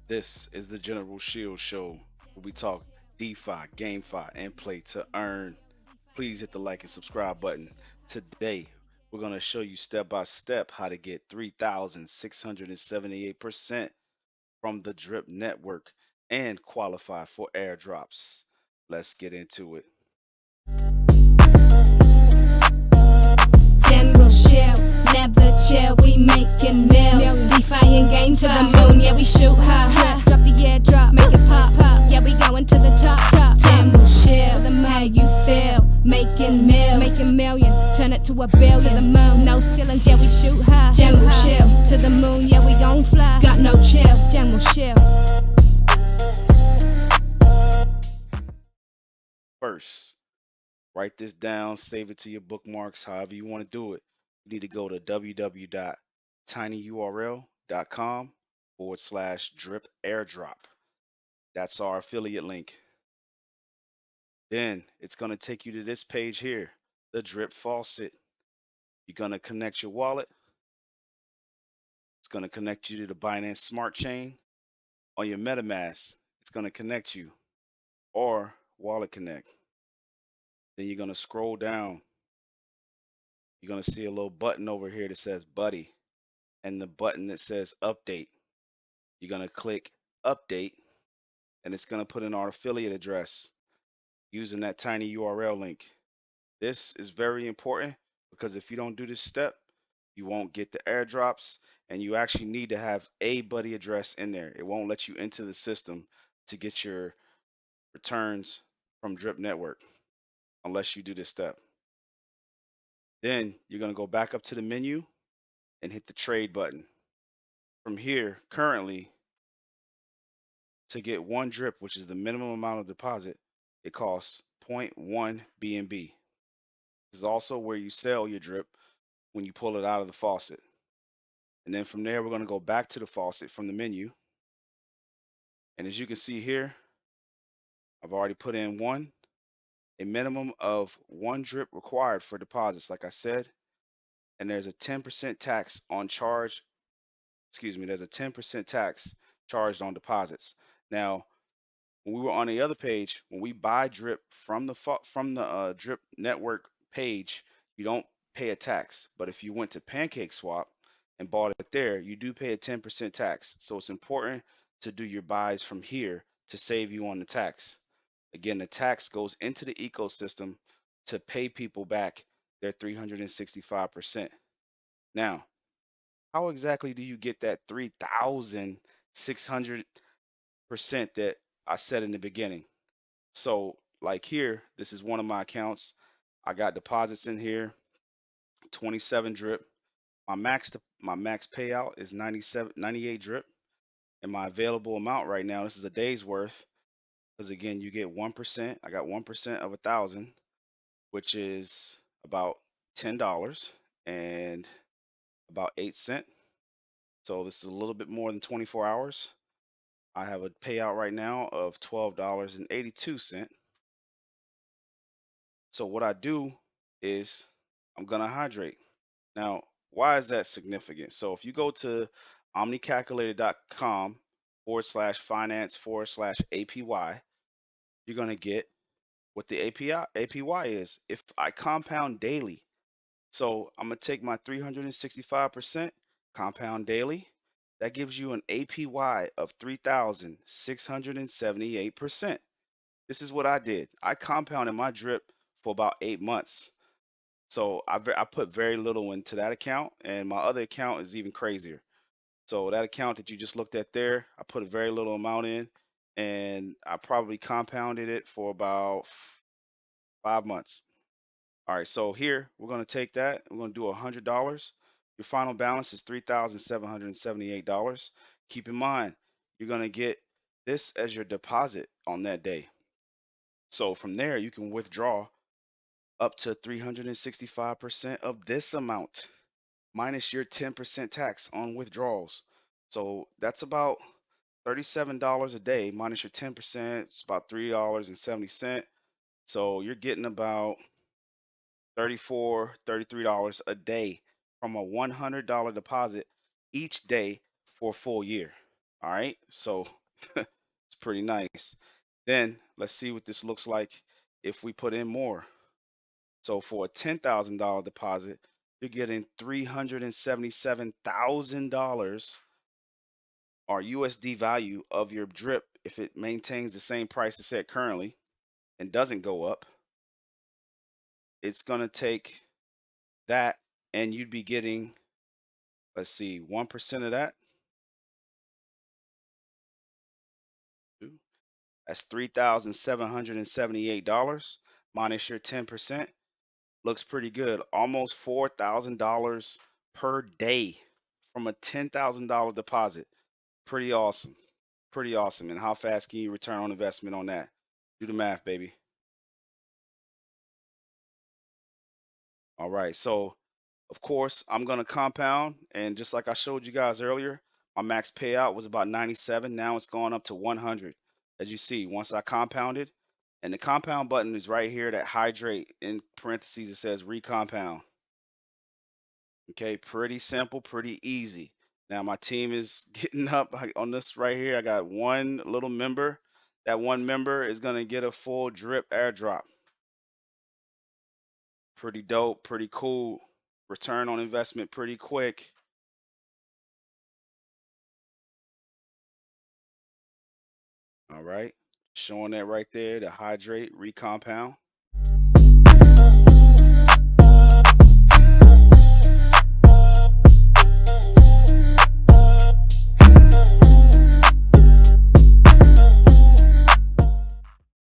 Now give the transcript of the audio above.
This is the General Shill Show where we talk DeFi, GameFi, and play to earn. Please hit the like and subscribe button. Today, we're going to show you step by step how to get 3,678% from the Drip network and qualify for airdrops. Let's get into it. General Shill, never chill, we making mills. Defying game to the moon, yeah, we shoot high. Drop the airdrop, make it pop, pop. Yeah, we going to the top. General Shill, how you feel? Making mills, make a million, turn it to a billion. To the moon, no ceilings, yeah, we shoot high. General Shill, to the moon, yeah, we gon' fly. Got no chill, General Shill. First, write this down, save it to your bookmarks, however you want to do it. You need to go to www.tinyurl.com/drip airdrop. That's our affiliate link. Then it's going to take you to this page here, the Drip Faucet. You're going to connect your wallet. It's going to connect you to the Binance Smart Chain. On your metamask, it's going to connect you or Wallet Connect. Then you're going to scroll down. You're going to see a little button over here that says Buddy and the button that says Update. You're going to click Update and it's going to put in our affiliate address using that tiny URL link. This is very important because if you don't do this step, you won't get the airdrops, and you actually need to have a buddy address in there. It won't let you into the system to get your returns from Drip Network unless you do this step. Then you're going to go back up to the menu and hit the trade button. From here, currently, to get one drip, which is the minimum amount of deposit, it costs zero point 0.1 BNB. This is also where you sell your drip when you pull it out of the faucet. And then from there, we're going to go back to the faucet from the menu. And as you can see here, I've already put in a minimum of one drip required for deposits, like I said. And there's a 10% tax on charge. Excuse me, there's a 10% tax charged on deposits. Now, when we were on the other page, when we buy drip from the drip network page, you don't pay a tax. But if you went to Pancake Swap and bought it there, you do pay a 10% tax. So it's important to do your buys from here to save you on the tax. Again, the tax goes into the ecosystem to pay people back their 365%. Now, how exactly do you get that 3,600% that I said in the beginning? So, like here, this is one of my accounts. I got deposits in here, 27 drip. My max payout is 98 drip, and my available amount right now, this is a day's worth, because again, you get 1%. I got 1% of 1,000, which is about $10 and about 8 cents. So this is a little bit more than 24 hours. I have a payout right now of $12.82. So what I do is I'm gonna hydrate. Now, why is that significant? So if you go to omnicalculator.com/finance/APY, you're gonna get what the APY is if I compound daily. So I'm gonna take my 365% compound daily. That gives you an APY of 3,678%. This is what I did. I compounded my drip for about 8 months. So I put very little into that account, and my other account is even crazier. So that account that you just looked at there, I put a very little amount in, and I probably compounded it for about 5 months. All right, so here we're going to take that. We're going to do $100. Your final balance is $3,778. Keep in mind, you're going to get this as your deposit on that day. So from there, you can withdraw up to 365% of this amount minus your 10% tax on withdrawals. So that's about $37 a day minus your 10%. It's about $3.70. So you're getting about $34, $33 a day from a $100 deposit each day for a full year. All right, so it's pretty nice. Then let's see what this looks like if we put in more. So for a $10,000 deposit, you're getting $377,000 or USD value of your drip if it maintains the same price it's at currently and doesn't go up. It's going to take that and you'd be getting, let's see, 1% of that. That's $3,778 minus your 10%. Looks pretty good. Almost $4,000 per day from a $10,000 deposit. Pretty awesome. Pretty awesome. And how fast can you return on investment on that? Do the math, baby. All right. So, of course, I'm going to compound. And just like I showed you guys earlier, my max payout was about 97. Now it's gone up to 100. As you see, once I compounded, and the compound button is right here, that hydrate in parentheses, it says recompound. Okay, pretty simple, pretty easy. Now my team is getting up on this right here. I got one little member. That one member is going to get a full drip airdrop. Pretty dope, pretty cool. Return on investment pretty quick. All right. Showing that right there, the hydrate, recompound.